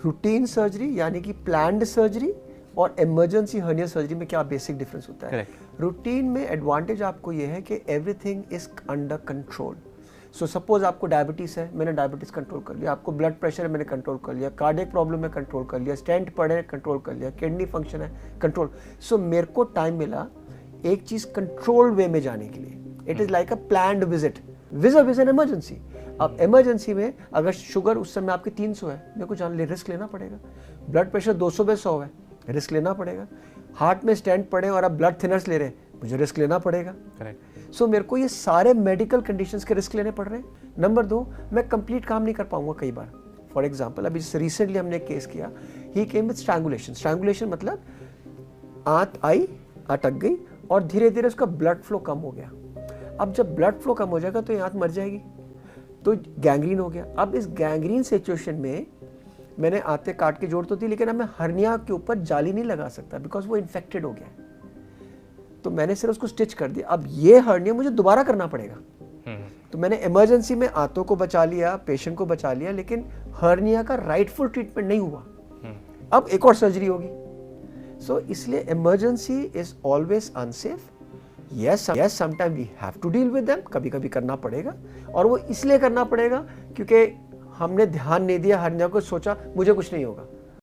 Routine surgery यानी कि planned surgery और इमरजेंसी हर्निया सर्जरी में क्या बेसिक डिफरेंस होता है? रूटीन में एडवांटेज आपको ये है कि everything is under control. So suppose आपको डायबिटीज़ है, मैंने डायबिटीज़ कंट्रोल कर लिया, आपको ब्लड प्रेशर है, मैंने कंट्रोल कर लिया, कार्डियक प्रॉब्लम है, कंट्रोल कर लिया, स्टेंट पड़े, कंट्रोल कर लिया, किडनी फंक्शन है, कंट्रोल। सो मेरे को टाइम मिला एक चीज़ कंट्रोल वे में जाने के लिए। It is like a planned visit vs an emergency. अब इमरजेंसी में अगर शुगर उस समय आपकी 300 है, मेरे को जान ले रिस्क लेना पड़ेगा। ब्लड प्रेशर 200 पे 100 है, रिस्क लेना पड़ेगा। हार्ट में स्टेंट पड़े और आप ब्लड थिनर्स ले रहे हैं, मुझे रिस्क लेना पड़ेगा। करेक्ट। सो मेरे को ये सारे मेडिकल कंडीशंस के रिस्क लेने पड़ रहे हैं। नंबर 2, मैं कंप्लीट काम नहीं कर पाऊंगा कई बार। फॉर एग्जांपल अभी रिसेंटली हमने एक केस किया, ही केम विद स्ट्रैंगुलेशन। स्ट्रैंगुलेशन मतलब आंत आई, अटक गई और धीरे धीरे उसका ब्लड फ्लो कम हो गया। अब जब ब्लड फ्लो कम हो जाएगा तो ये आंत मर जाएगी, तो गैंग्रीन हो गया। अब इस गैंग्रीन सिचुएशन में मैंने आंतें काट के जोड़ तो दी, लेकिन अब मैं हर्निया के ऊपर जाली नहीं लगा सकता बिकॉज वो इन्फेक्टेड हो गया। तो मैंने सिर्फ उसको स्टिच कर दिया। अब ये हर्निया मुझे दोबारा करना पड़ेगा। तो मैंने इमरजेंसी में आंतों को बचा लिया, पेशेंट को बचा लिया, लेकिन हर्निया का राइटफुल ट्रीटमेंट नहीं हुआ। अब एक और सर्जरी होगी। सो इसलिए emergency is always unsafe. Yes sometime we have to deal with them, कभी कभी करना पड़ेगा। और वो इसलिए करना पड़ेगा क्योंकि हमने ध्यान नहीं दिया हर्निया को, सोचा मुझे कुछ नहीं होगा।